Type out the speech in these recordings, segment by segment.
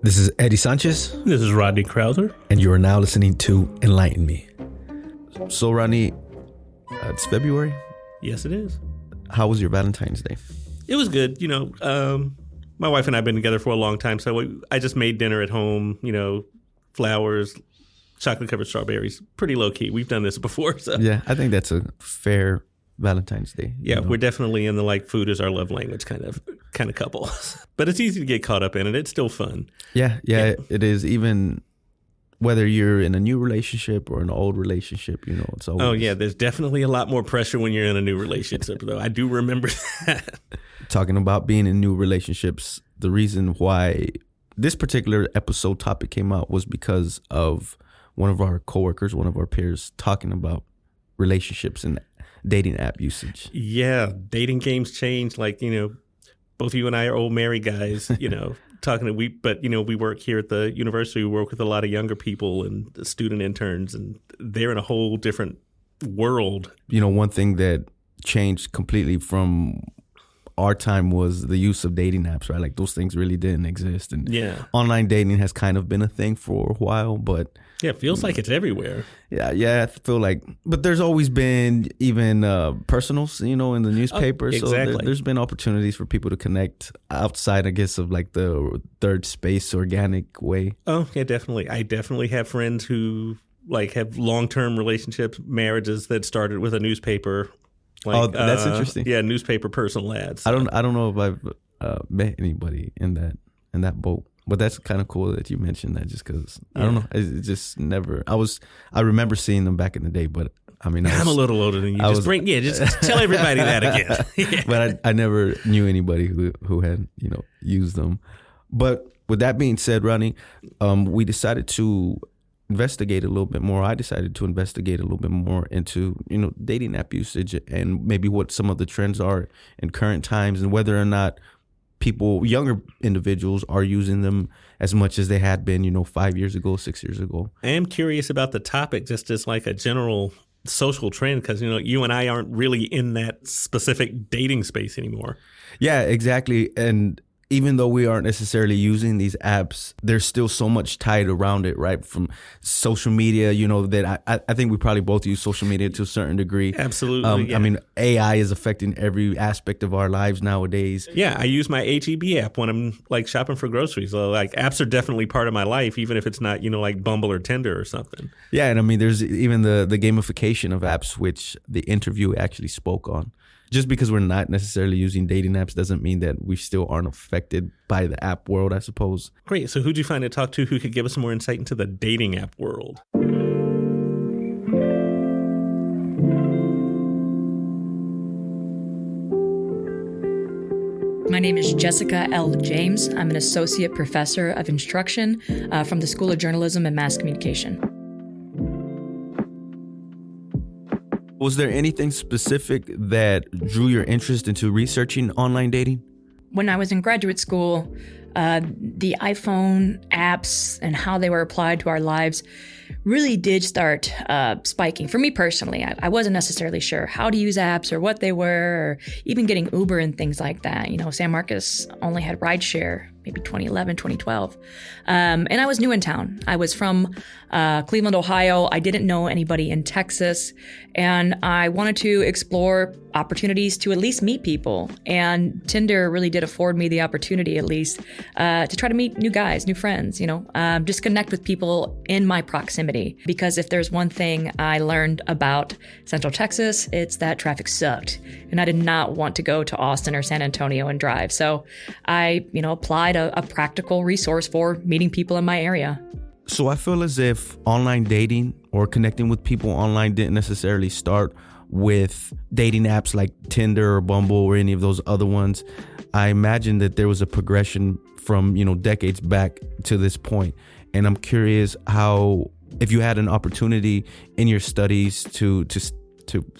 This is Eddie Sanchez. This is Rodney Krauser. And you are now listening to Enlighten Me. So, Rodney, it's February. Yes, it is. How was your Valentine's Day? It was good. My wife and I have been together for a long time, so I just made dinner at home, flowers, chocolate-covered strawberries, pretty low-key. We've done this before. So. Yeah, I think that's a fair Valentine's Day. Yeah, we're definitely in the food is our love language kind of couple. But it's easy to get caught up in it. It's still fun. Yeah, it is. Even whether you're in a new relationship or an old relationship, it's always... Oh, yeah, there's definitely a lot more pressure when you're in a new relationship, though. I do remember that. Talking about being in new relationships, the reason why this particular episode topic came out was because of one of our coworkers, one of our peers, talking about relationships and dating app usage. Yeah, dating games change. Both you and I are old married guys, we work here at the university. We work with a lot of younger people and student interns, and they're in a whole different world. One thing that changed completely from our time was the use of dating apps, right? Like those things really didn't exist. And online dating has kind of been a thing for a while, but... Yeah, it feels like it's everywhere. Yeah, I feel like... But there's always been even personals, in the newspaper. Oh, exactly. So there's been opportunities for people to connect outside, I guess, of the third space organic way. Oh, yeah, definitely. I definitely have friends who have long-term relationships, marriages that started with a newspaper. That's interesting. Yeah, newspaper personal ads. So. I don't know if I've met anybody in that boat. But that's kind of cool that you mentioned that, just because I don't know, it just never. I remember seeing them back in the day, but I'm a little older than you. Just tell everybody that again. Yeah. But I never knew anybody who had used them. But with that being said, Ronnie, we decided to investigate a little bit more. I decided to investigate a little bit more into dating app usage and maybe what some of the trends are in current times and whether or not younger individuals are using them as much as they had been, 5 years ago, 6 years ago. I am curious about the topic just as a general social trend because, you and I aren't really in that specific dating space anymore. Yeah, exactly. And even though we aren't necessarily using these apps, there's still so much tied around it, right? From social media, that I think we probably both use social media to a certain degree. Absolutely. Yeah. AI is affecting every aspect of our lives nowadays. Yeah, I use my HEB app when I'm shopping for groceries. So apps are definitely part of my life, even if it's not, Bumble or Tinder or something. Yeah, and there's even the gamification of apps, which the interview actually spoke on. Just because we're not necessarily using dating apps doesn't mean that we still aren't affected by the app world, I suppose. Great. So who'd you find to talk to who could give us some more insight into the dating app world? My name is Jessica L. James. I'm an associate professor of instruction from the School of Journalism and Mass Communication. Was there anything specific that drew your interest into researching online dating? When I was in graduate school, the iPhone apps and how they were applied to our lives really did start spiking. For me personally, I wasn't necessarily sure how to use apps or what they were, or even getting Uber and things like that. San Marcos only had rideshare, maybe 2011, 2012. And I was new in town. I was from Cleveland, Ohio. I didn't know anybody in Texas. And I wanted to explore opportunities to at least meet people. And Tinder really did afford me the opportunity, at least, to try to meet new guys, new friends, just connect with people in my proximity. Because if there's one thing I learned about Central Texas, it's that traffic sucked. And I did not want to go to Austin or San Antonio and drive. So I, applied a practical resource for meeting people in my area. So I feel as if online dating or connecting with people online didn't necessarily start with dating apps like Tinder or Bumble or any of those other ones. I imagine that there was a progression from, decades back to this point. And I'm curious if you had an opportunity in your studies to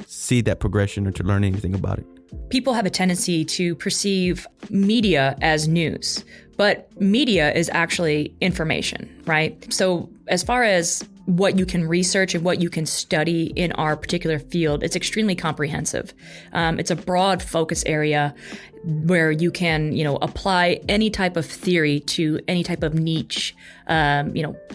see that progression or to learn anything about it. People have a tendency to perceive media as news, but media is actually information, right? So as far as what you can research and what you can study in our particular field, it's extremely comprehensive. It's a broad focus area where you can, apply any type of theory to any type of niche,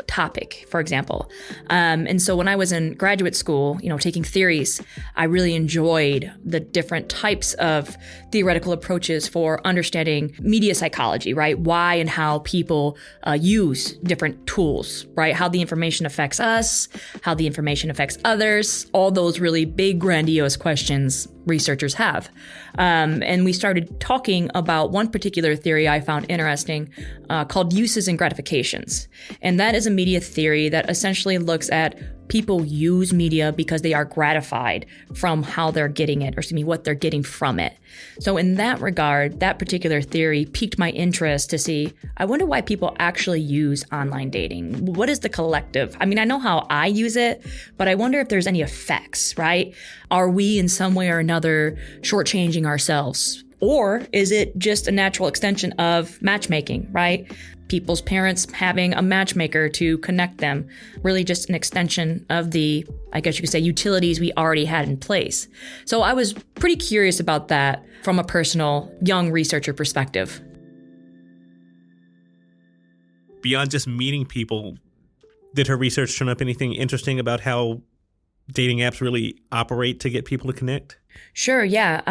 topic, for example. And so when I was in graduate school, taking theories, I really enjoyed the different types of theoretical approaches for understanding media psychology, right? Why and how people use different tools, right? How the information affects us, how the information affects others, all those really big, grandiose questions researchers have. And we started talking about one particular theory I found interesting called uses and gratifications. And that is a media theory that essentially looks at people use media because they are gratified from how they're getting it, or what they're getting from it. So in that regard, that particular theory piqued my interest to see, I wonder why people actually use online dating. What is the collective? I mean, I know how I use it, but I wonder if there's any effects, right? Are we in some way or another shortchanging ourselves? Or is it just a natural extension of matchmaking, right? People's parents having a matchmaker to connect them, really just an extension of the, I guess you could say, utilities we already had in place. So I was pretty curious about that from a personal young researcher perspective. Beyond just meeting people, did her research turn up anything interesting about how dating apps really operate to get people to connect? Sure, yeah.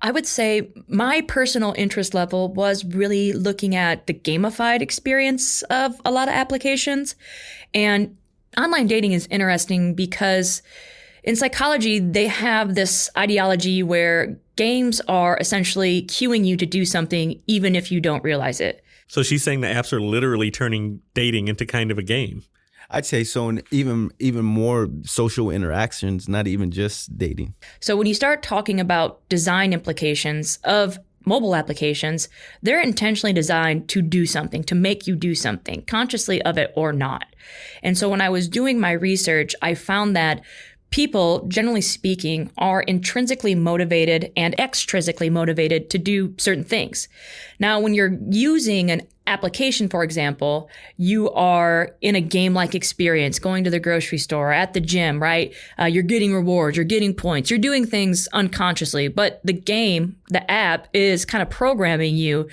I would say my personal interest level was really looking at the gamified experience of a lot of applications. And online dating is interesting because in psychology, they have this ideology where games are essentially cueing you to do something even if you don't realize it. So she's saying the apps are literally turning dating into kind of a game. I'd say so, and even more social interactions, not even just dating. So when you start talking about design implications of mobile applications, they're intentionally designed to do something, to make you do something, consciously of it or not. And so when I was doing my research, I found that people, generally speaking, are intrinsically motivated and extrinsically motivated to do certain things. Now, when you're using an application, for example, you are in a game-like experience, going to the grocery store, at the gym, right? You're getting rewards, you're getting points, you're doing things unconsciously, but the game, the app, is kind of programming you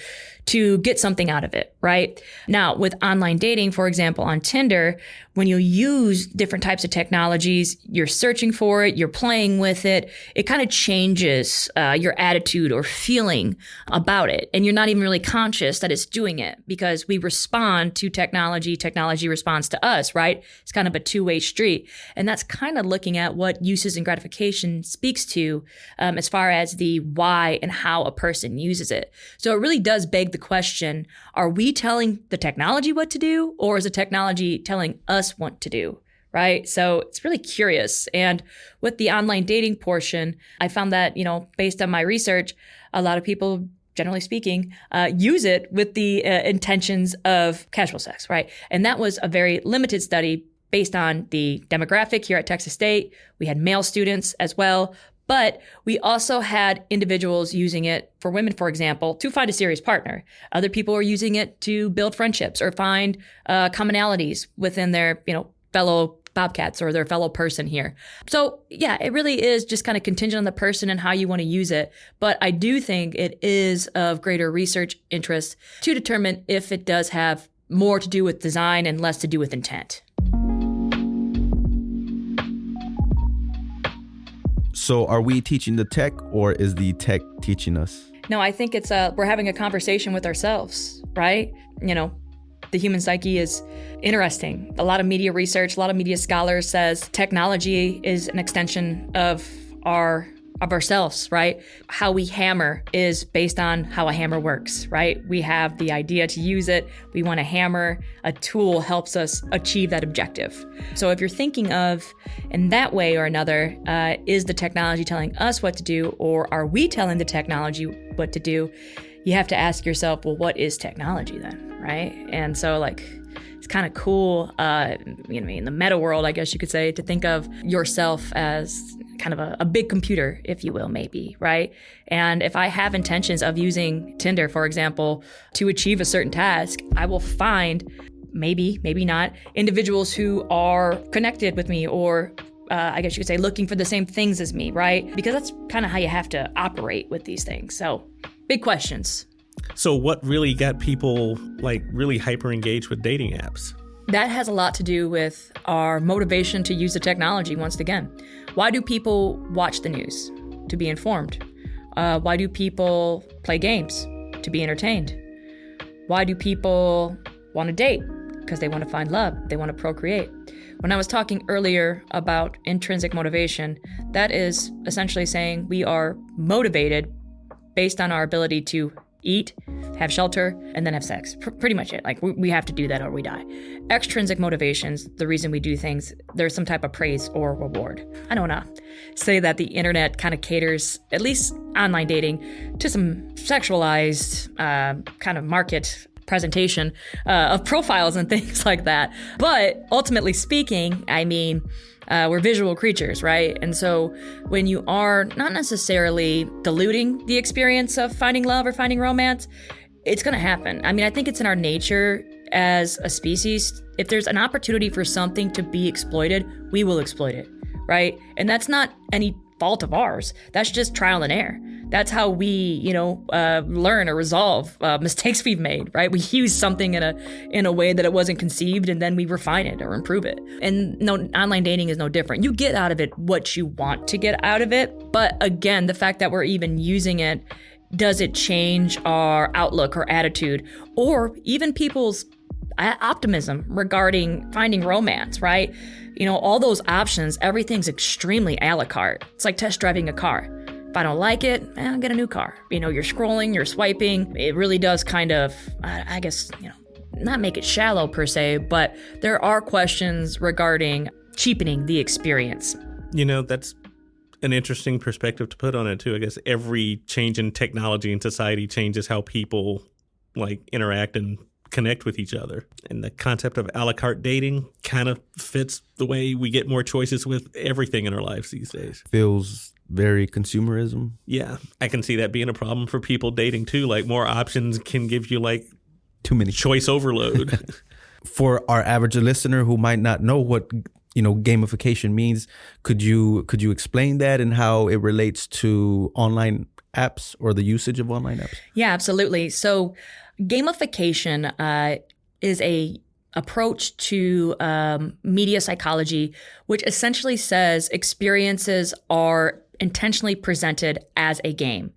to get something out of it, right? Now, with online dating, for example, on Tinder, when you use different types of technologies, you're searching for it, you're playing with it, it kind of changes your attitude or feeling about it. And you're not even really conscious that it's doing it because we respond to technology, technology responds to us, right? It's kind of a two-way street. And that's kind of looking at what uses and gratification speaks to as far as the why and how a person uses it. So it really does beg the question, are we telling the technology what to do, or is the technology telling us what to do? Right? So it's really curious. And with the online dating portion, I found that, based on my research, a lot of people, generally speaking, use it with the intentions of casual sex, right? And that was a very limited study based on the demographic here at Texas State. We had male students as well. But we also had individuals using it for women, for example, to find a serious partner. Other people are using it to build friendships or find commonalities within their, fellow BOBCATS or their fellow person here. So yeah, it really is just kind of contingent on the person and how you want to use it. But I do think it is of greater research interest to determine if it does have more to do with design and less to do with intent. So are we teaching the tech, or is the tech teaching us? No, I think it's we're having a conversation with ourselves, right? The human psyche is interesting. A lot of media research, a lot of media scholars says technology is an extension of ourselves, right? How we hammer is based on how a hammer works, right? We have the idea to use it. We want to hammer. A tool helps us achieve that objective. So if you're thinking of in that way or another, is the technology telling us what to do, or are we telling the technology what to do? You have to ask yourself, well, what is technology then, right? And so it's kind of cool, in the meta world, I guess you could say, to think of yourself as kind of a big computer, if you will, maybe, right? And if I have intentions of using Tinder, for example, to achieve a certain task, I will find maybe not, individuals who are connected with me or I guess you could say looking for the same things as me, right? Because that's kind of how you have to operate with these things. So big questions. So what really got people like really hyper engaged with dating apps? That has a lot to do with our motivation to use the technology once again. Why do people watch the news? To be informed. Why do people play games? To be entertained. Why do people want to date? Because they want to find love. They want to procreate. When I was talking earlier about intrinsic motivation, that is essentially saying we are motivated based on our ability to eat, have shelter, and then have sex. Pretty much it. Like we have to do that or we die. Extrinsic motivations, the reason we do things, there's some type of praise or reward. I don't want to say that the internet kind of caters, at least online dating, to some sexualized kind of market presentation of profiles and things like that. But ultimately speaking, I mean, we're visual creatures, right? And so when you are not necessarily diluting the experience of finding love or finding romance, it's going to happen. I mean, I think it's in our nature as a species. If there's an opportunity for something to be exploited, we will exploit it, right? And that's not any fault of ours. That's just trial and error. That's how we, learn or resolve mistakes we've made, right? We use something in a way that it wasn't conceived, and then we refine it or improve it. And no, online dating is no different. You get out of it what you want to get out of it. But again, the fact that we're even using it, does it change our outlook or attitude, or even people's optimism regarding finding romance, right? All those options, everything's extremely a la carte. It's like test driving a car. If I don't like it, I'll get a new car. You're scrolling, you're swiping. It really does kind of, I guess, not make it shallow per se, but there are questions regarding cheapening the experience. That's an interesting perspective to put on it too. I guess every change in technology and society changes how people interact and connect with each other. And the concept of a la carte dating kind of fits the way we get more choices with everything in our lives these days. Feels very consumerism. Yeah, I can see that being a problem for people dating too. More options can give you too many choice overload. For our average listener who might not know what gamification means, could you explain that and how it relates to online apps or the usage of online apps? Yeah, absolutely. So gamification is a approach to media psychology, which essentially says experiences are intentionally presented as a game,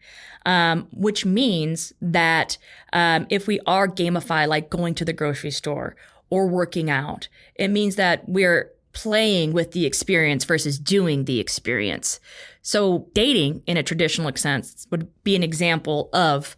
which means that if we are gamify, like going to the grocery store or working out, it means that we're playing with the experience versus doing the experience. So dating in a traditional sense would be an example of,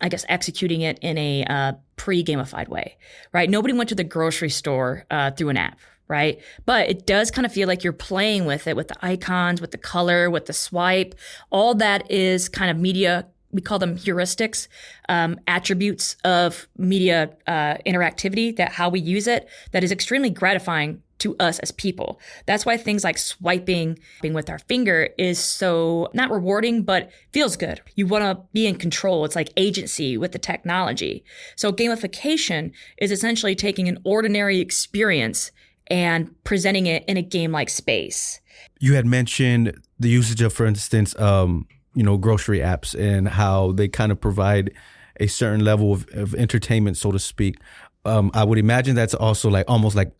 I guess, executing it in a pre-gamified way, right? Nobody went to the grocery store through an app, right? But it does kind of feel like you're playing with it, with the icons, with the color, with the swipe. All that is kind of media, we call them heuristics, attributes of media interactivity, that how we use it, that is extremely gratifying to us as people. That's why things like swiping with our finger is so not rewarding, but feels good. You want to be in control. It's like agency with the technology. So gamification is essentially taking an ordinary experience and presenting it in a game-like space. You had mentioned the usage of, for instance, grocery apps and how they kind of provide a certain level of entertainment, so to speak. I would imagine that's also almost like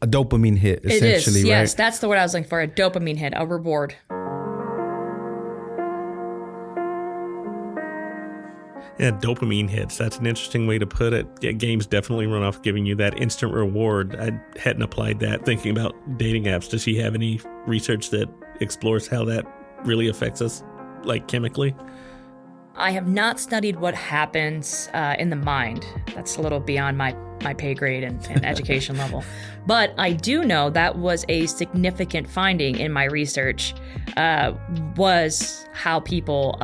a dopamine hit, essentially, it is, right? Yes, that's the word I was looking for, a dopamine hit, a reward. Yeah, dopamine hits. That's an interesting way to put it. Yeah, games definitely run off giving you that instant reward. I hadn't applied that thinking about dating apps. Does she have any research that explores how that really affects us, chemically? I have not studied what happens in the mind. That's a little beyond my pay grade and education level. But I do know that was a significant finding in my research, was how people,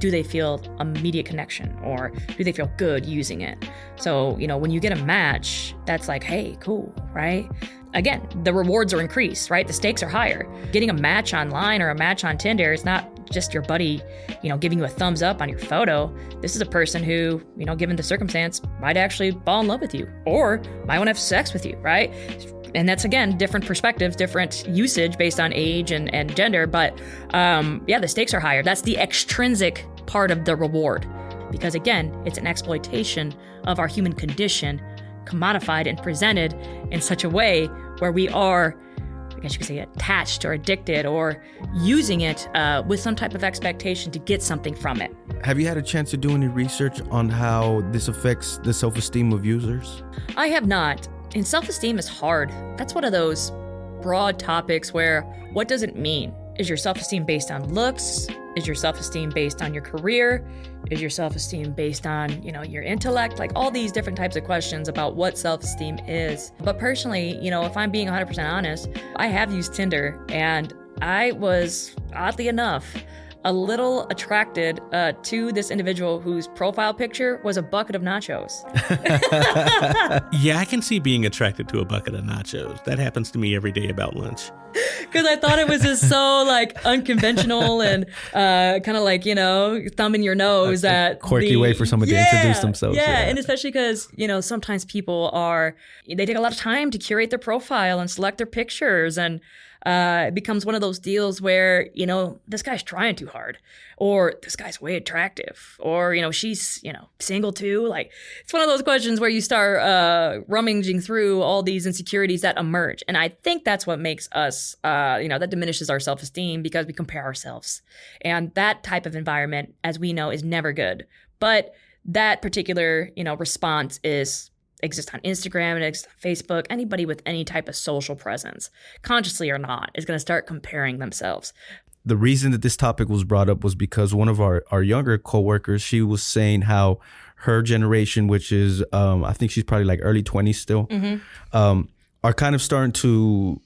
do they feel immediate connection or do they feel good using it? So, when you get a match, that's like, hey, cool, right? Again, the rewards are increased, right? The stakes are higher. Getting a match online or a match on Tinder is not just your buddy, giving you a thumbs up on your photo. This is a person who, given the circumstance, might actually fall in love with you or might want to have sex with you, right? And that's, again, different perspectives, different usage based on age and gender. But the stakes are higher. That's the extrinsic part of the reward. Because, again, it's an exploitation of our human condition, commodified and presented in such a way where we are, I guess you could say, attached or addicted or using it with some type of expectation to get something from it. Have you had a chance to do any research on how this affects the self-esteem of users? I have not. And self-esteem is hard. That's one of those broad topics where what does it mean? Is your self-esteem based on looks? Is your self-esteem based on your career? Is your self-esteem based on, your intellect? Like all these different types of questions about what self-esteem is. But personally, if I'm being 100% honest, I have used Tinder and I was, oddly enough, a little attracted to this individual whose profile picture was a bucket of nachos. Yeah, I can see being attracted to a bucket of nachos. That happens to me every day about lunch. Because I thought it was just so unconventional and kind of thumbing your nose at quirky way for somebody to introduce themselves. Yeah, and especially because sometimes people they take a lot of time to curate their profile and select their pictures, and it becomes one of those deals where this guy's trying too hard, or this guy's way attractive, or she's single too. Like it's one of those questions where you start rummaging through all these insecurities that emerge, and I think that's what makes us that diminishes our self-esteem because we compare ourselves, and that type of environment, as we know, is never good. But that particular response exists on Instagram, it exists on Facebook. Anybody with any type of social presence, consciously or not, is going to start comparing themselves. The reason that this topic was brought up was because one of our younger coworkers, she was saying how her generation, which is, I think she's probably like early 20s still, are kind of starting to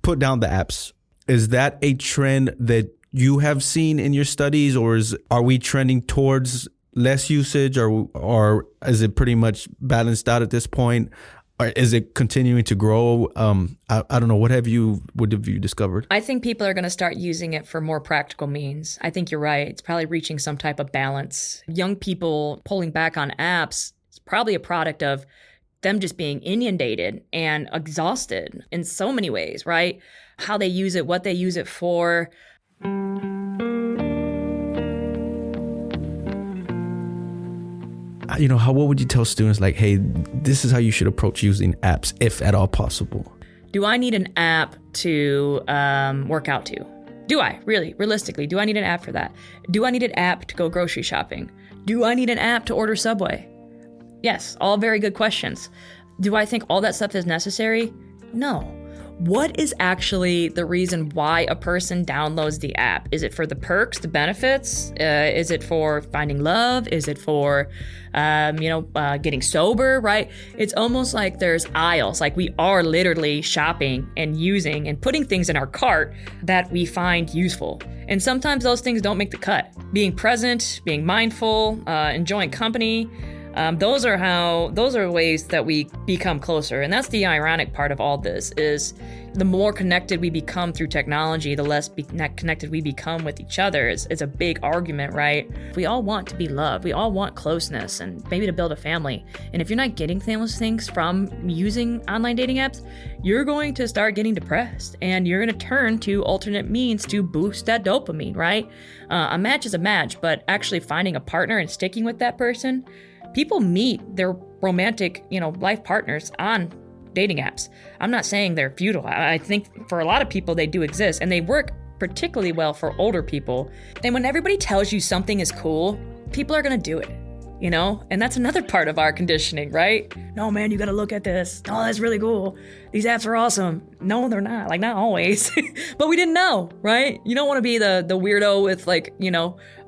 put down the apps. Is that a trend that you have seen in your studies, or are we trending towards less usage, or is it pretty much balanced out at this point? Or is it continuing to grow? I don't know. What have you discovered? I think people are going to start using it for more practical means. I think you're right. It's probably reaching some type of balance. Young people pulling back on apps is probably a product of them just being inundated and exhausted in so many ways, right? How they use it, what they use it for. What would you tell students like, hey, this is how you should approach using apps, if at all possible? Do I need an app to work out to? Do I? Really? Realistically, do I need an app for that? Do I need an app to go grocery shopping? Do I need an app to order Subway? Yes, all very good questions. Do I think all that stuff is necessary? No. What is actually the reason why a person downloads the app? Is it for the perks, the benefits? Is it for finding love? Is it for, getting sober, right? It's almost like there's aisles, like we are literally shopping and using and putting things in our cart that we find useful. And sometimes those things don't make the cut. Being present, being mindful, enjoying company, those are ways that we become closer. And that's the ironic part of all this is the more connected we become through technology, the less connected we become with each other. It's a big argument, right? We all want to be loved. We all want closeness and maybe to build a family. And if you're not getting those things from using online dating apps, you're going to start getting depressed and you're going to turn to alternate means to boost that dopamine, right? A match is a match, but actually finding a partner and sticking with that person, people meet their romantic, life partners on dating apps. I'm not saying they're futile. I think for a lot of people, they do exist and they work particularly well for older people. And when everybody tells you something is cool, people are going to do it, and that's another part of our conditioning, right? No, man, you got to look at this. Oh, that's really cool. These apps are awesome. No, they're not. Like, not always. But we didn't know, right? You don't want to be the weirdo with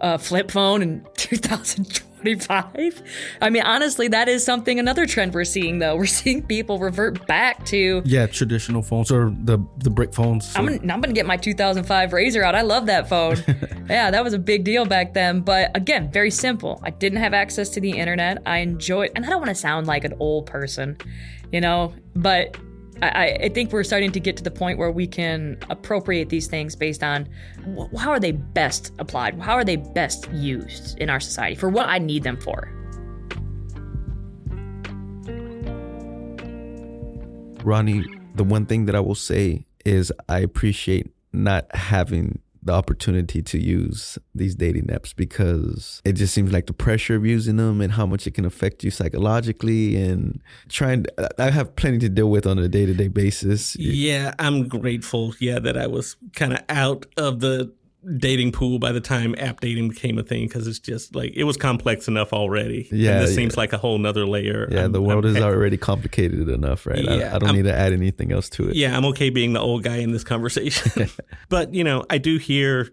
a flip phone in 2020. 25. I mean, honestly, that is another trend we're seeing, though. We're seeing people revert back to traditional phones or the brick phones. So. I'm gonna get my 2005 Razor out. I love that phone. Yeah, that was a big deal back then. But again, very simple. I didn't have access to the internet. I enjoyed, and I don't want to sound like an old person, but I think we're starting to get to the point where we can appropriate these things based on how are they best applied? How are they best used in our society for what I need them for? Ronnie, the one thing that I will say is I appreciate not having the opportunity to use these dating apps, because it just seems like the pressure of using them and how much it can affect you psychologically, and I have plenty to deal with on a day-to-day basis. Yeah, I'm grateful, that I was kind of out of the dating pool by the time app dating became a thing, because it's just like it was complex enough already. Yeah, and this seems like a whole nother layer. Yeah, the world is already complicated enough, right? I don't need to add anything else to it. Yeah, I'm okay being the old guy in this conversation. But I do hear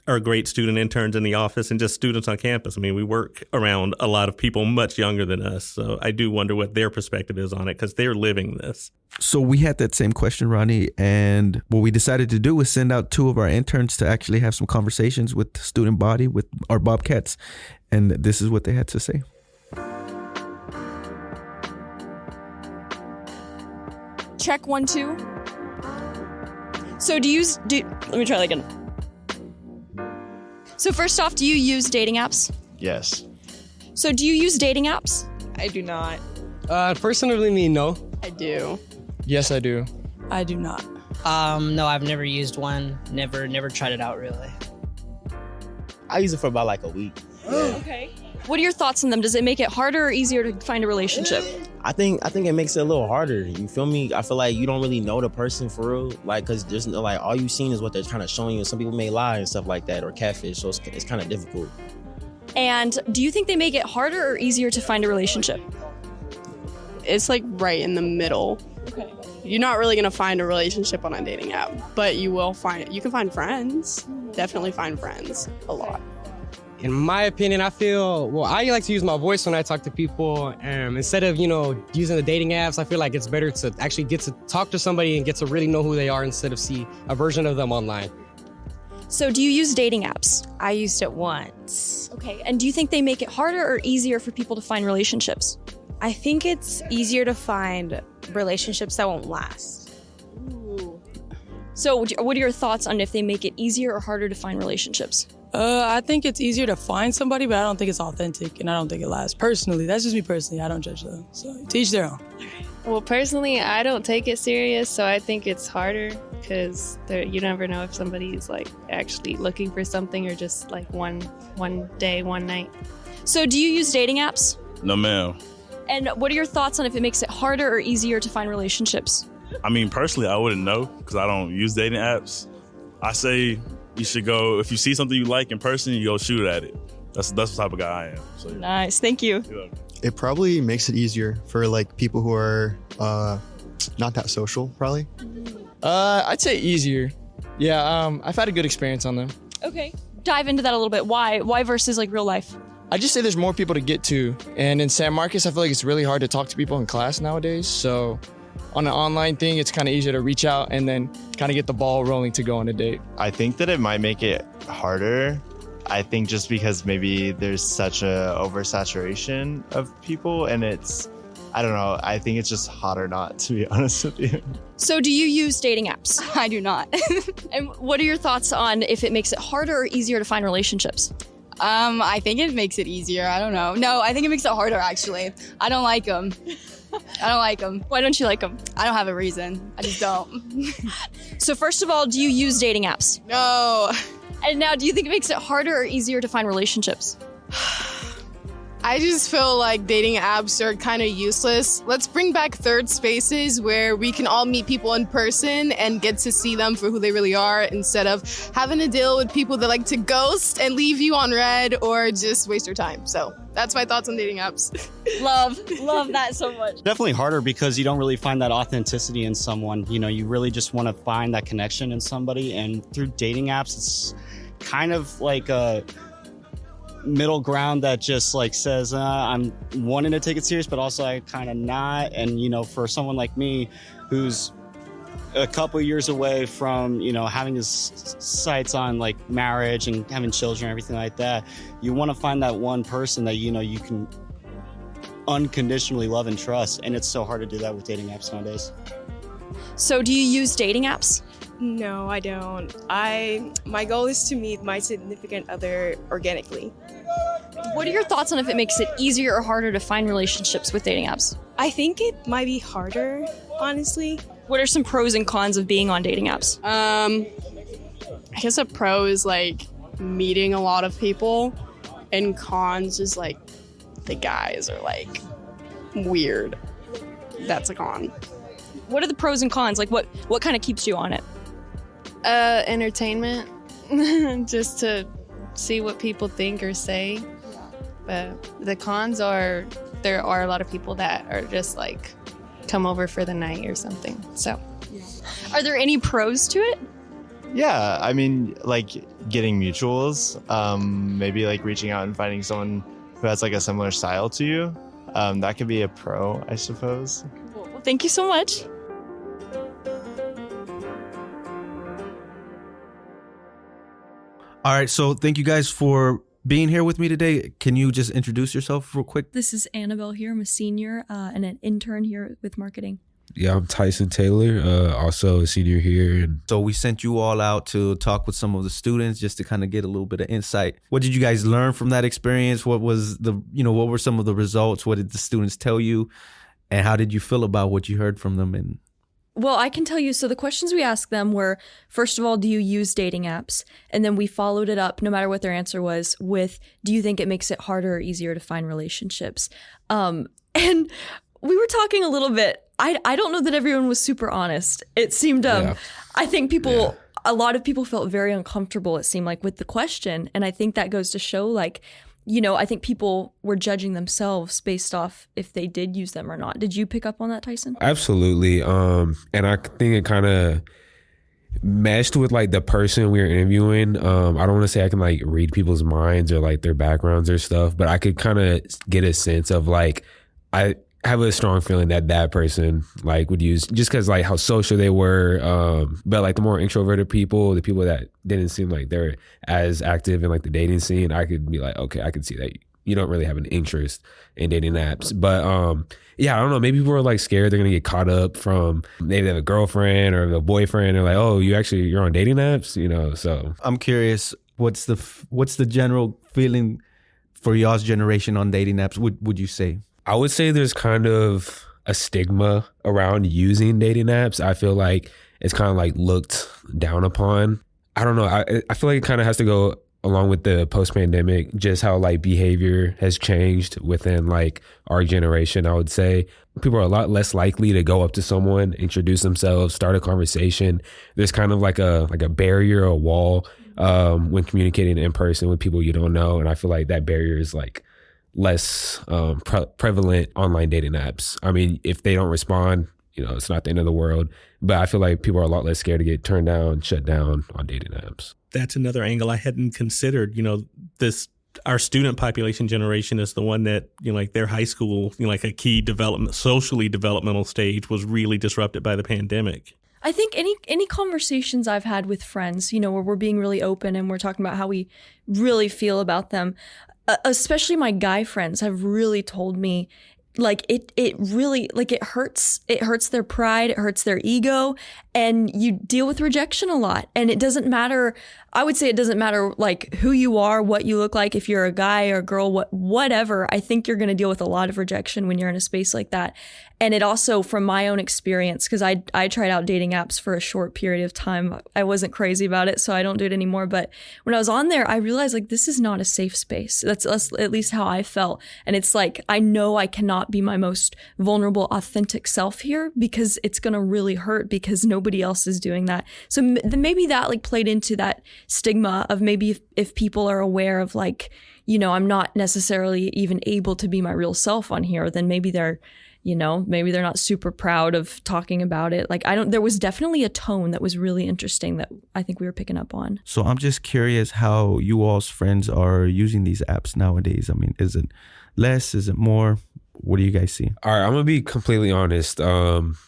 our great student interns in the office and just students on campus. I mean, we work around a lot of people much younger than us, so I do wonder what their perspective is on it, because they're living this. So we had that same question, Ronnie, and what we decided to do was send out 2 of our interns to actually have some conversations with the student body, with our BOBCATS, and this is what they had to say. Check 1, 2. So let me try that again. So first off, do you use dating apps? Yes. So do you use dating apps? I do not. Personally, me, no. I do. Yes, I do. I do not. No, I've never used one. Never tried it out, really. I use it for about like a week. Okay. What are your thoughts on them? Does it make it harder or easier to find a relationship? I think it makes it a little harder. You feel me? I feel like you don't really know the person for real, like, because there's no, like, all you've seen is what they're trying to show you. Some people may lie and stuff like that, or catfish, so it's kind of difficult. And do you think they make it harder or easier to find a relationship? It's like right in the middle. Okay. You're not really gonna find a relationship on a dating app, but you can find friends. Definitely find friends a lot. In my opinion, I like to use my voice when I talk to people. Instead of, using the dating apps, I feel like it's better to actually get to talk to somebody and get to really know who they are instead of see a version of them online. So do you use dating apps? I used it once. Okay. And do you think they make it harder or easier for people to find relationships? I think it's easier to find relationships that won't last. So what are your thoughts on if they make it easier or harder to find relationships? I think it's easier to find somebody, but I don't think it's authentic, and I don't think it lasts. Personally, that's just me personally. I don't judge them. So to each their own. Well, personally, I don't take it serious, so I think it's harder because you never know if somebody's like actually looking for something or just like one day, one night. So do you use dating apps? No, ma'am. And what are your thoughts on if it makes it harder or easier to find relationships? I mean, personally, I wouldn't know because I don't use dating apps. I say you should go, if you see something you like in person, you go shoot at it. That's the type of guy I am. So, yeah. Nice, thank you. It probably makes it easier for like people who are not that social, probably. I'd say easier. Yeah, I've had a good experience on them. Okay, dive into that a little bit. Why versus like real life? I just say there's more people to get to. And in San Marcos, I feel like it's really hard to talk to people in class nowadays. So on an online thing, it's kind of easier to reach out and then kind of get the ball rolling to go on a date. I think that it might make it harder. I think just because maybe there's such a oversaturation of people and I don't know, I think it's just hot or not, to be honest with you. So do you use dating apps? I do not. And what are your thoughts on if it makes it harder or easier to find relationships? I think it makes it easier. I don't know. No, I think it makes it harder, actually. I don't like them. Why don't you like them? I don't have a reason. I just don't. So first of all, do you use dating apps? No. And now, do you think it makes it harder or easier to find relationships? I just feel like dating apps are kind of useless. Let's bring back third spaces where we can all meet people in person and get to see them for who they really are instead of having to deal with people that like to ghost and leave you on red or just waste your time. So that's my thoughts on dating apps. Love that so much. Definitely harder because you don't really find that authenticity in someone. You know, you really just want to find that connection in somebody. And through dating apps, it's kind of like a middle ground that just like says I'm wanting to take it serious, but also I kind of not. And you know, for someone like me who's a couple years away from, you know, having his sights on like marriage and having children and everything like that, you want to find that one person that, you know, you can unconditionally love and trust, and it's so hard to do that with dating apps nowadays. So do you use dating apps? No, I don't. My goal is to meet my significant other organically. What are your thoughts on if it makes it easier or harder to find relationships with dating apps? I think it might be harder, honestly. What are some pros and cons of being on dating apps? I guess a pro is like meeting a lot of people, and cons is like the guys are like weird. That's a con. What are the pros and cons? Like what kind of keeps you on it? Entertainment, just to see what people think or say. But the cons are there are a lot of people that are just like come over for the night or something. So, are there any pros to it? Yeah, I mean, like getting mutuals, maybe like reaching out and finding someone who has like a similar style to you. That could be a pro, I suppose. Well, thank you so much. All right, so thank you guys for being here with me today. Can you just introduce yourself real quick? This is Annabelle here. I'm a senior and an intern here with marketing. Yeah, I'm Tyson Taylor, also a senior here. And so we sent you all out to talk with some of the students just to kind of get a little bit of insight. What did you guys learn from that experience? What was what were some of the results? What did the students tell you? And how did you feel about what you heard from them? And well, I can tell you, so the questions we asked them were, first of all, do you use dating apps? And then we followed it up, no matter what their answer was, with, do you think it makes it harder or easier to find relationships? And we were talking a little bit. I don't know that everyone was super honest. It seemed, I think a lot of people felt very uncomfortable, it seemed like, with the question. And I think that goes to show, like, I think people were judging themselves based off if they did use them or not. Did you pick up on that, Tyson? Absolutely. And I think it kind of meshed with like the person we were interviewing. I don't want to say I can like read people's minds or like their backgrounds or stuff, but I could kind of get a sense of like, I have a strong feeling that person like would use, just because like how social they were. But like the more introverted people, the people that didn't seem like they're as active in like the dating scene, I could be like, okay, I can see that you don't really have an interest in dating apps. But yeah, I don't know. Maybe people are like scared they're gonna get caught up from maybe they have a girlfriend or a boyfriend. They're like, oh, you're on dating apps, So I'm curious, what's the general feeling for y'all's generation on dating apps? Would you say? I would say there's kind of a stigma around using dating apps. I feel like it's kind of like looked down upon. I don't know. I feel like it kind of has to go along with the post-pandemic, just how like behavior has changed within like our generation. I would say people are a lot less likely to go up to someone, introduce themselves, start a conversation. There's kind of like a barrier, a wall when communicating in person with people you don't know. And I feel like that barrier is like less prevalent online dating apps. I mean, if they don't respond, it's not the end of the world. But I feel like people are a lot less scared to get turned down, shut down on dating apps. That's another angle I hadn't considered. Our student population generation is the one that, like their high school, like a key socially developmental stage was really disrupted by the pandemic. I think any conversations I've had with friends, where we're being really open and we're talking about how we really feel about them, especially my guy friends have really told me like it really like it hurts their pride, it hurts their ego, and you deal with rejection a lot. And it doesn't matter, I would say it doesn't matter like who you are, what you look like, if you're a guy or a girl, whatever. I think you're going to deal with a lot of rejection when you're in a space like that. And it also, from my own experience, because I tried out dating apps for a short period of time. I wasn't crazy about it, so I don't do it anymore. But when I was on there, I realized like this is not a safe space. That's at least how I felt. And it's like, I know I cannot be my most vulnerable, authentic self here because it's going to really hurt because nobody else is doing that. So maybe that like played into that stigma of maybe if people are aware of like, I'm not necessarily even able to be my real self on here, then maybe they're not super proud of talking about it. Like, there was definitely a tone that was really interesting that I think we were picking up on. So I'm just curious how you all's friends are using these apps nowadays. I mean, is it less? Is it more? What do you guys see? All right, I'm going to be completely honest.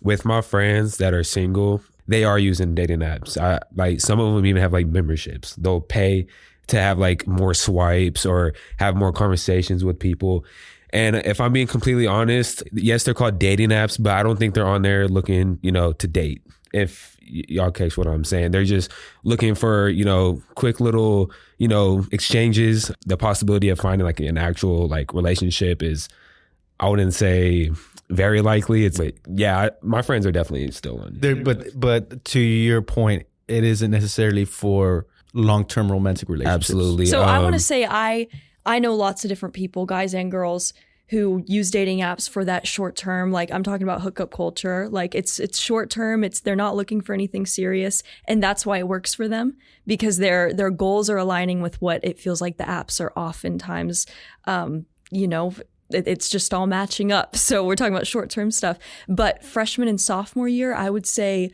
With my friends that are single, they are using dating apps. Like some of them even have like memberships. They'll pay to have like more swipes or have more conversations with people. And if I'm being completely honest, yes, they're called dating apps, but I don't think they're on there looking, to date. If y'all catch what I'm saying, they're just looking for, quick little, exchanges. The possibility of finding like an actual like relationship is, I wouldn't say very likely. But yeah, my friends are definitely still on there. But to your point, it isn't necessarily for long-term romantic relationships. Absolutely. So I want to say I know lots of different people, guys and girls, who use dating apps for that short term. Like I'm talking about hookup culture. Like it's short term. They're not looking for anything serious, and that's why it works for them, because their goals are aligning with what it feels like the apps are oftentimes. It's just all matching up. So we're talking about short term stuff. But freshman and sophomore year, I would say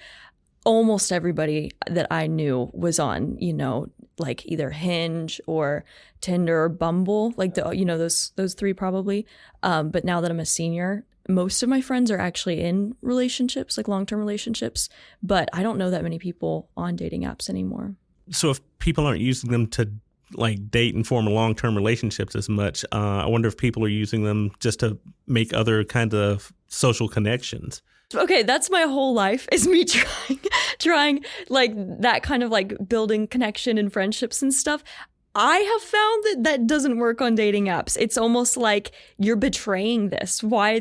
almost everybody that I knew was on, like either Hinge or Tinder or Bumble, like those three probably. But now that I'm a senior, most of my friends are actually in relationships, like long-term relationships, but I don't know that many people on dating apps anymore. So if people aren't using them to like date and form long-term relationships as much, I wonder if people are using them just to make other kind of social connections. Okay, that's my whole life, is me trying like that kind of like building connection and friendships and stuff. I have found that doesn't work on dating apps. It's almost like you're betraying this. Why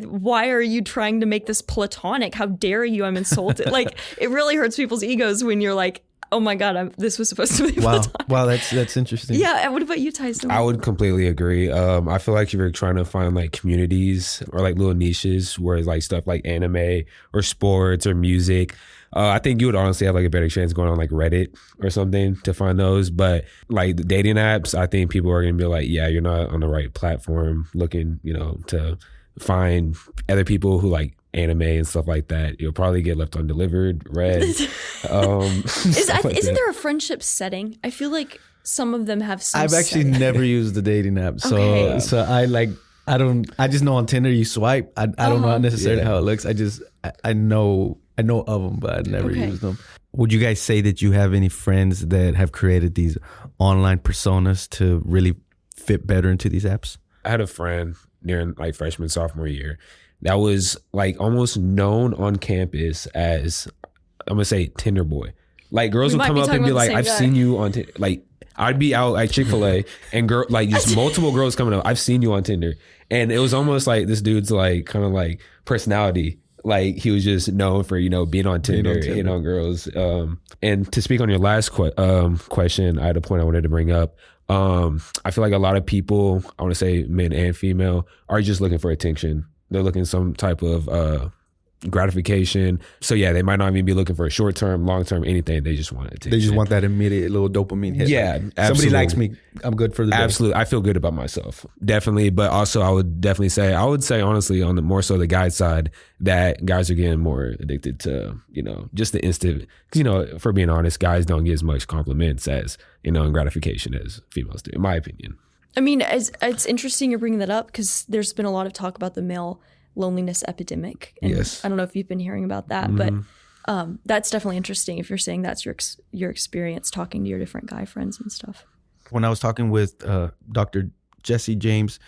are you trying to make this platonic? How dare you? I'm insulted. Like it really hurts people's egos when you're like, oh my God, this was supposed to be platonic. Wow, that's interesting. Yeah, and what about you, Tyson? I would completely agree. I feel like if you're trying to find like communities or like little niches where it's like stuff like anime or sports or music, I think you would honestly have like a better chance going on like Reddit or something to find those. But like the dating apps, I think people are going to be like, yeah, you're not on the right platform looking, to find other people who like anime and stuff like that. You'll probably get left undelivered, read. Isn't there a friendship setting? I feel like some of them have some I've actually never used the dating app. So Okay. so I just know on Tinder you swipe. I don't know necessarily how it looks. I know of them, but I've never used them. Would you guys say that you have any friends that have created these online personas to really fit better into these apps? I had a friend during like freshman, sophomore year that was like almost known on campus as, I'm gonna say, Tinder boy. Like girls would come up and be like, I've seen you on Tinder. Like I'd be out at Chick-fil-A and just multiple girls coming up, I've seen you on Tinder. And it was almost like this dude's like kind of like personality. Like he was just known for, being on Tinder, hitting on girls. And to speak on your last question, I had a point I wanted to bring up. I feel like a lot of people, I want to say men and female, are just looking for attention. They're looking some type of gratification. So yeah, they might not even be looking for a short term, long term, anything. They just want attention. They just want that immediate little dopamine hit. Yeah, like, absolutely. Somebody likes me, I'm good for the day. Absolutely. I feel good about myself. Definitely. But also I would say honestly on the more so the guy side, that guys are getting more addicted to, just the instant, because, for being honest, guys don't get as much compliments as, and gratification as females do, in my opinion. I mean, it's interesting you're bringing that up, because there's been a lot of talk about the male loneliness epidemic. And yes. I don't know if you've been hearing about that, but that's definitely interesting if you're saying that's your experience talking to your different guy friends and stuff. When I was talking with Dr. Jessie James,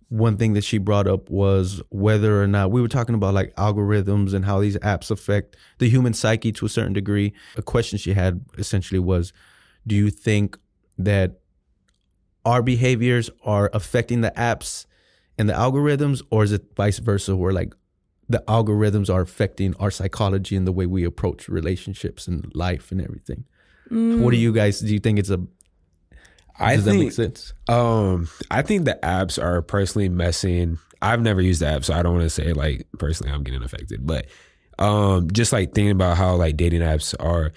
one thing that she brought up was whether or not we were talking about like algorithms and how these apps affect the human psyche to a certain degree. A question she had essentially was, do you think that our behaviors are affecting the apps and the algorithms, or is it vice versa, where like the algorithms are affecting our psychology and the way we approach relationships and life and everything? What do you guys, do you think it's does that make sense? I think the apps are personally messing. I've never used the app, so I don't want to say like personally I'm getting affected, but just like thinking about how like dating apps are,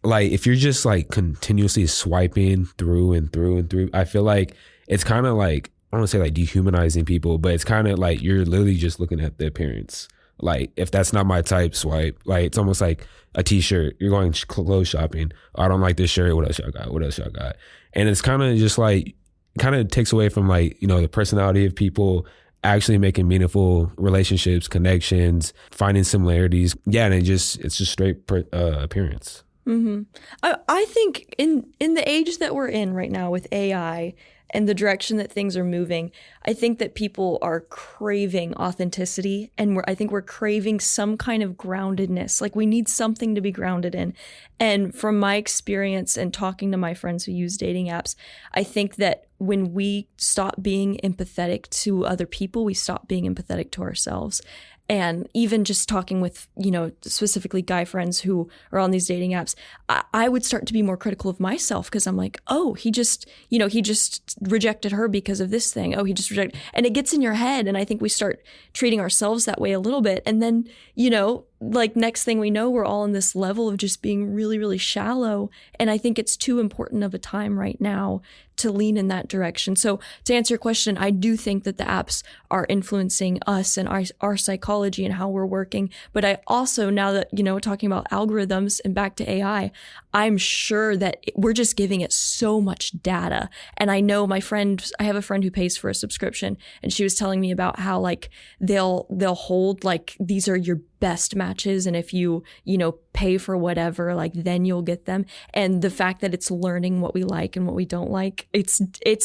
like if you're just like continuously swiping through and through and through, I feel like it's kind of like, I don't want to say like dehumanizing people, but it's kind of like you're literally just looking at the appearance. Like if that's not my type, swipe. Like it's almost like a t-shirt. You're going clothes shopping. Oh, I don't like this shirt. What else y'all got? What else y'all got? And it's kind of just like, kind of takes away from like, the personality of people actually making meaningful relationships, connections, finding similarities. Yeah, and it's just straight appearance. Mm-hmm. I think in the age that we're in right now with AI, and the direction that things are moving, I think that people are craving authenticity, and I think we're craving some kind of groundedness. Like, we need something to be grounded in. And from my experience and talking to my friends who use dating apps, I think that when we stop being empathetic to other people, we stop being empathetic to ourselves. And even just talking with, specifically guy friends who are on these dating apps, I would start to be more critical of myself, because I'm like, oh, he just rejected her because of this thing. Oh, he just rejected. And it gets in your head. And I think we start treating ourselves that way a little bit. And then, like, next thing we know, we're all in this level of just being really, really shallow. And I think it's too important of a time right now to lean in that direction. So to answer your question, I do think that the apps are influencing us and our psychology and how we're working. But I also, now that, talking about algorithms and back to AI, I'm sure that we're just giving it so much data. And I know I have a friend who pays for a subscription, and she was telling me about how, like, they'll hold, like, these are your best matches, and if you pay for whatever, like, then you'll get them. And the fact that it's learning what we like and what we don't like, it's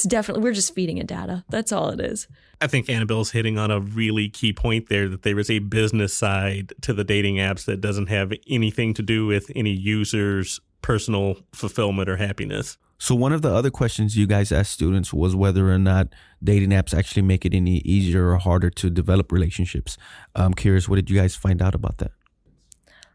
definitely, we're just feeding it data. That's all it is. I think Annabelle's hitting on a really key point there, that there is a business side to the dating apps that doesn't have anything to do with any user's personal fulfillment or happiness. So one of the other questions you guys asked students was whether or not dating apps actually make it any easier or harder to develop relationships. I'm curious, what did you guys find out about that?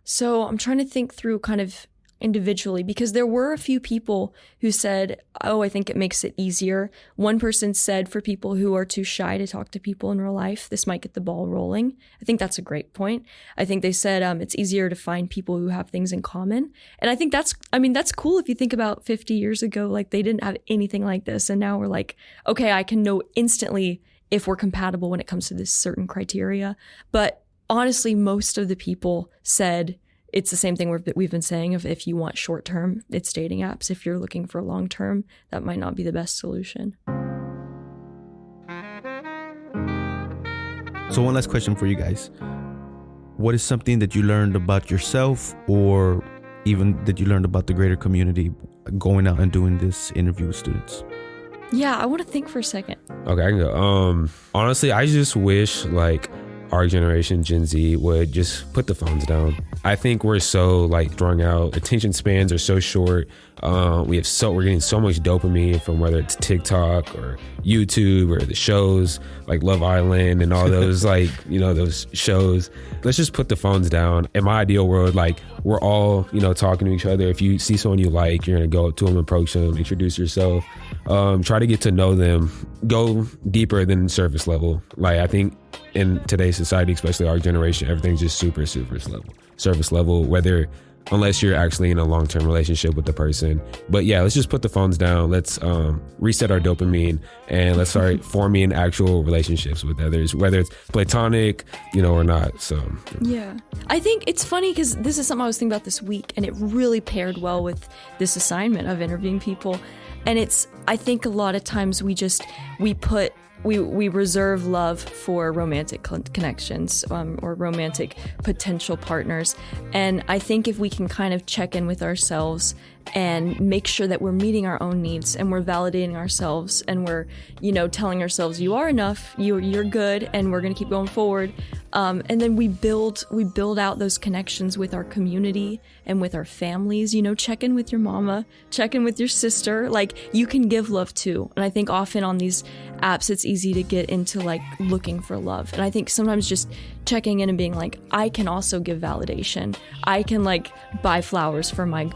So I'm trying to think through kind of individually, because there were a few people who said, oh, I think it makes it easier. One person said for people who are too shy to talk to people in real life, this might get the ball rolling. I think that's a great point. I think they said it's easier to find people who have things in common. And I think that's cool if you think about 50 years ago, like, they didn't have anything like this. And now we're like, okay, I can know instantly if we're compatible when it comes to this certain criteria. But honestly, most of the people said it's the same thing we've been saying. If you want short term, it's dating apps. If you're looking for long term, that might not be the best solution. So one last question for you guys. What is something that you learned about yourself, or even that you learned about the greater community going out and doing this interview with students? Yeah, I want to think for a second. Okay, I can go. Honestly, I just wish, like, our generation, Gen Z, would just put the phones down. I think we're so, like, strung out. Attention spans are so short. We're getting so much dopamine from whether it's TikTok or YouTube or the shows like Love Island and all those like, those shows. Let's just put the phones down. In my ideal world, like, we're all, talking to each other. If you see someone you like, you're going to go up to them, approach them, introduce yourself, try to get to know them, go deeper than surface level. Like, I think in today's society, especially our generation, everything's just super surface level, unless you're actually in a long-term relationship with the person. But yeah, let's just put the phones down. Let's reset our dopamine, and let's start forming actual relationships with others, whether it's platonic, or not. So yeah, I think it's funny because this is something I was thinking about this week, and it really paired well with this assignment of interviewing people. And I think a lot of times we reserve love for romantic connections or romantic potential partners. And I think if we can kind of check in with ourselves and make sure that we're meeting our own needs and we're validating ourselves and we're, telling ourselves, you are enough, you're good, and we're going to keep going forward. And then we build out those connections with our community and with our families. Check in with your mama, check in with your sister. Like, you can give love too. And I think often on these apps, it's easy to get into, like, looking for love. And I think sometimes just checking in and being like, I can also give validation. I can, like, buy flowers for my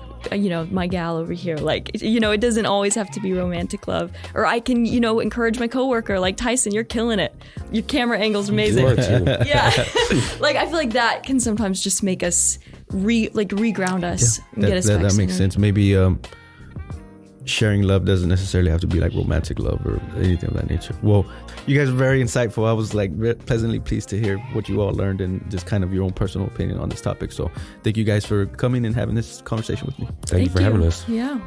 gal over here. Like, it doesn't always have to be romantic love. Or I can, encourage my coworker, like, Tyson, you're killing it. Your camera angle's amazing. Yeah. Like, I feel like that can sometimes just make us reground us and get us back that makes centered. sense. Maybe sharing love doesn't necessarily have to be like romantic love or anything of that nature. Well, you guys are very insightful. I was like pleasantly pleased to hear what you all learned and just kind of your own personal opinion on this topic. So thank you guys for coming and having this conversation with me. Thank you for having us. Yeah.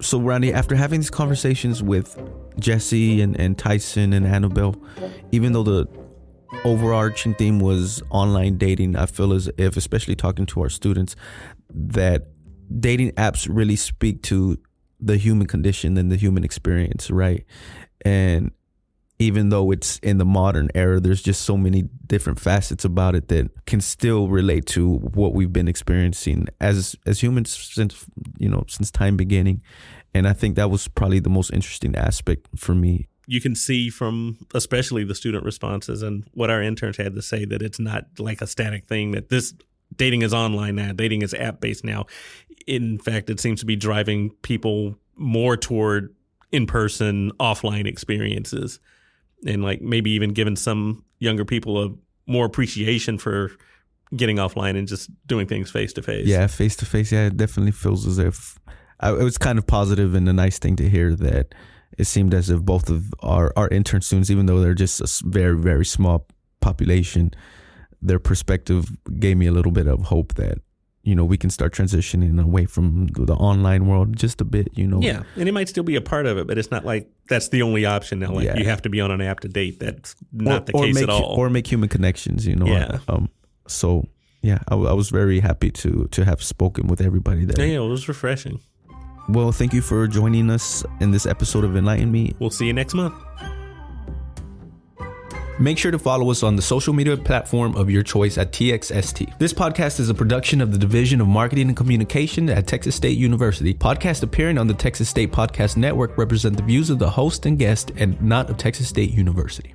So So Ronnie, after having these conversations with Jesse and Tyson and Annabelle, even though the overarching theme was online dating, I feel as if, especially talking to our students, that dating apps really speak to the human condition and the human experience, right? And even though it's in the modern era, there's just so many different facets about it that can still relate to what we've been experiencing as humans since time beginning. And I think that was probably the most interesting aspect for me. You can see from especially the student responses and what our interns had to say that it's not like a static thing, that this dating is online now, dating is app-based now. In fact, it seems to be driving people more toward in-person, offline experiences. And like maybe even giving some younger people a more appreciation for getting offline and just doing things face to face. Yeah, face to face. Yeah, it definitely feels as if it was kind of positive and a nice thing to hear that it seemed as if both of our intern students, even though they're just a very, very small population, their perspective gave me a little bit of hope that, we can start transitioning away from the online world just a bit, Yeah, and it might still be a part of it, but it's not like that's the only option now. Like you have to be on an app to date. That's not the case at all. Or make human connections, Yeah. So, yeah, I was very happy to have spoken with everybody there. Yeah, it was refreshing. Well, thank you for joining us in this episode of Enlighten Me. We'll see you next month. Make sure to follow us on the social media platform of your choice at TXST. This podcast is a production of the Division of Marketing and Communication at Texas State University. Podcasts appearing on the Texas State Podcast Network represent the views of the host and guest and not of Texas State University.